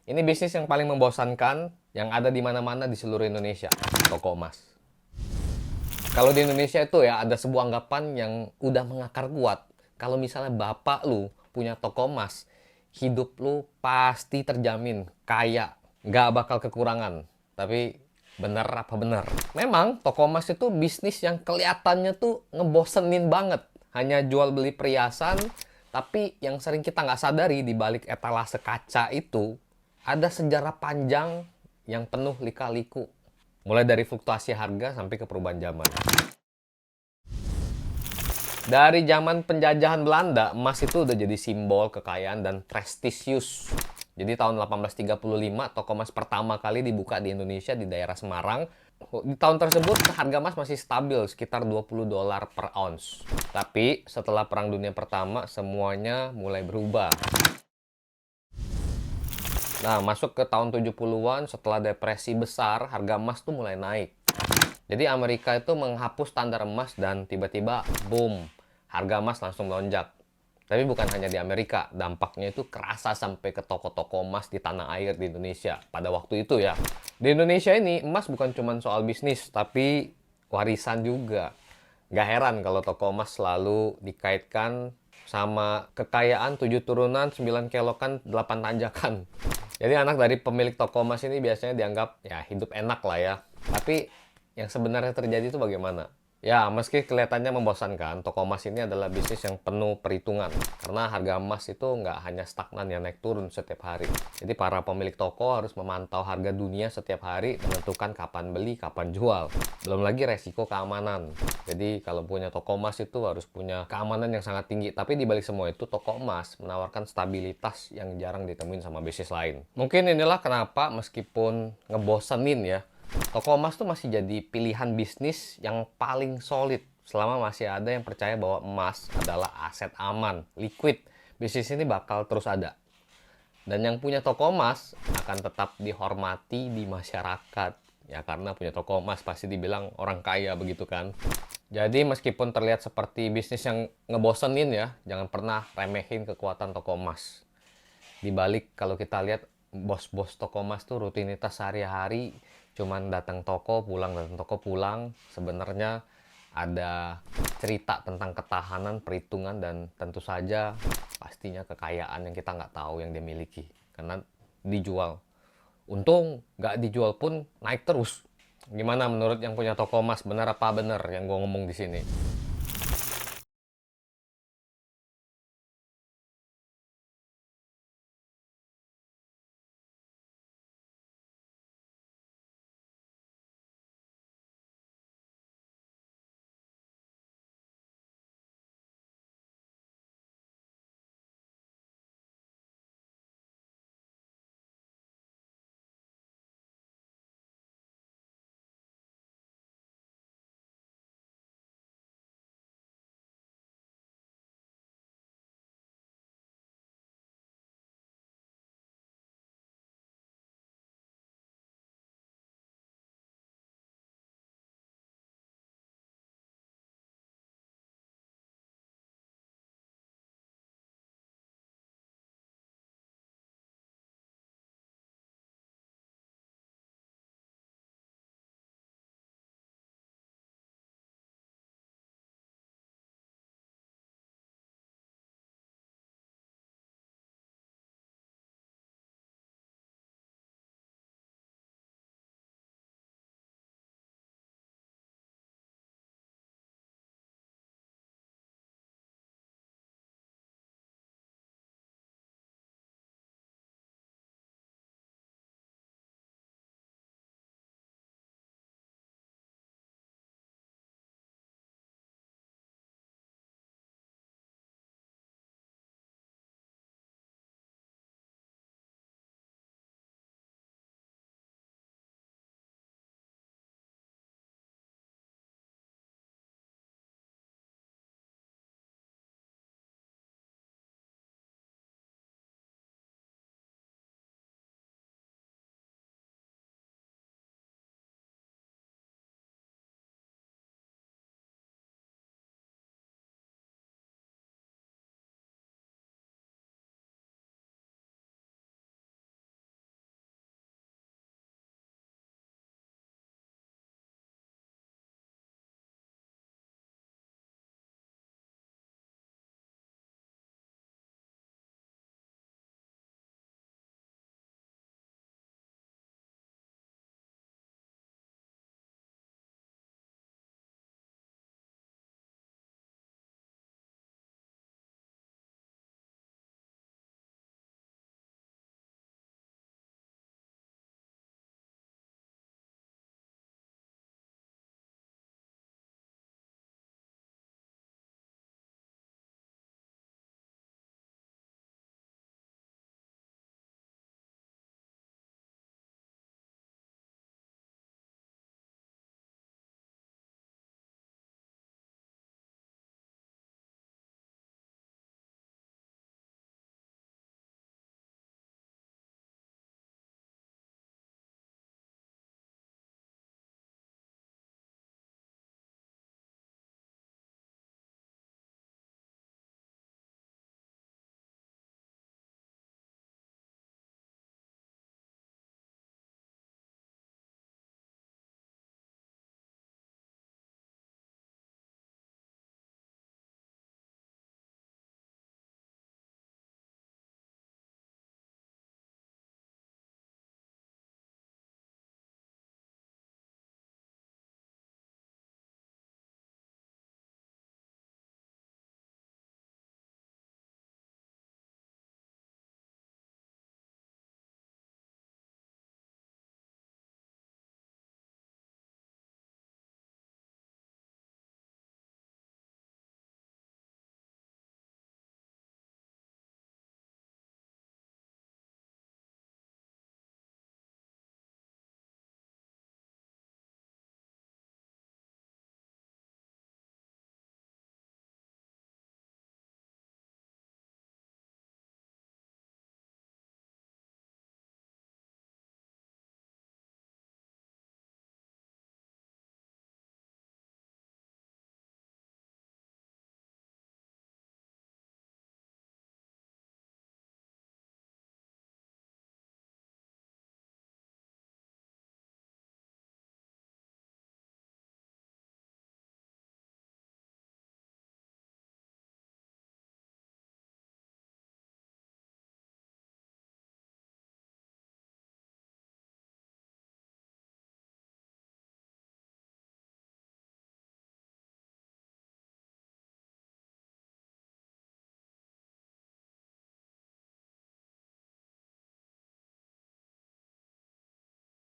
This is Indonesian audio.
Ini bisnis yang paling membosankan yang ada di mana-mana di seluruh Indonesia, toko emas. Kalau di Indonesia itu ya ada sebuah anggapan yang udah mengakar kuat. Kalau misalnya bapak lu punya toko emas, hidup lu pasti terjamin kaya, nggak bakal kekurangan. Tapi bener apa bener? Memang toko emas itu bisnis yang kelihatannya tuh ngebosenin banget. Hanya jual beli perhiasan, tapi yang sering kita nggak sadari di balik etalase kaca itu ada sejarah panjang yang penuh lika-liku. Mulai dari fluktuasi harga sampai ke perubahan zaman. Dari zaman penjajahan Belanda, emas itu udah jadi simbol kekayaan dan prestisius. Jadi tahun 1835, toko emas pertama kali dibuka di Indonesia di daerah Semarang. Di tahun tersebut, harga emas masih stabil, sekitar 20 dolar per ounce. Tapi setelah Perang Dunia Pertama, semuanya mulai berubah. Nah, masuk ke tahun 70-an, setelah depresi besar, harga emas tuh mulai naik. Jadi Amerika itu menghapus standar emas dan tiba-tiba boom, harga emas langsung melonjak. Tapi bukan hanya di Amerika, dampaknya itu kerasa sampai ke toko-toko emas di tanah air di Indonesia pada waktu itu ya. Di Indonesia ini emas bukan cuma soal bisnis, tapi warisan juga. Gak heran kalau toko emas selalu dikaitkan sama kekayaan 7 turunan, 9 kelokan, 8 tanjakan. Jadi anak dari pemilik toko emas ini biasanya dianggap ya hidup enak lah ya. Tapi yang sebenarnya terjadi itu bagaimana? Ya, meski kelihatannya membosankan, toko emas ini adalah bisnis yang penuh perhitungan. Karena harga emas itu nggak hanya stagnan ya, naik turun setiap hari. Jadi para pemilik toko harus memantau harga dunia setiap hari, menentukan kapan beli, kapan jual. Belum lagi resiko keamanan. Jadi kalau punya toko emas itu harus punya keamanan yang sangat tinggi. Tapi di balik semua itu, toko emas menawarkan stabilitas yang jarang ditemuin sama bisnis lain. Mungkin inilah kenapa meskipun ngebosenin ya, toko emas tuh masih jadi pilihan bisnis yang paling solid selama masih ada yang percaya bahwa emas adalah aset aman, liquid. Bisnis ini bakal terus ada. Dan yang punya toko emas akan tetap dihormati di masyarakat. Ya karena punya toko emas pasti dibilang orang kaya begitu kan. Jadi meskipun terlihat seperti bisnis yang ngebosenin ya, jangan pernah remehin kekuatan toko emas. Di balik kalau kita lihat bos-bos toko emas tuh rutinitas sehari-hari cuman datang toko pulang. Sebenarnya ada cerita tentang ketahanan, perhitungan, dan tentu saja pastinya kekayaan yang kita nggak tahu yang dia miliki karena dijual. Untung nggak dijual pun naik terus. Gimana menurut yang punya toko emas, benar apa benar yang gue ngomong di sini?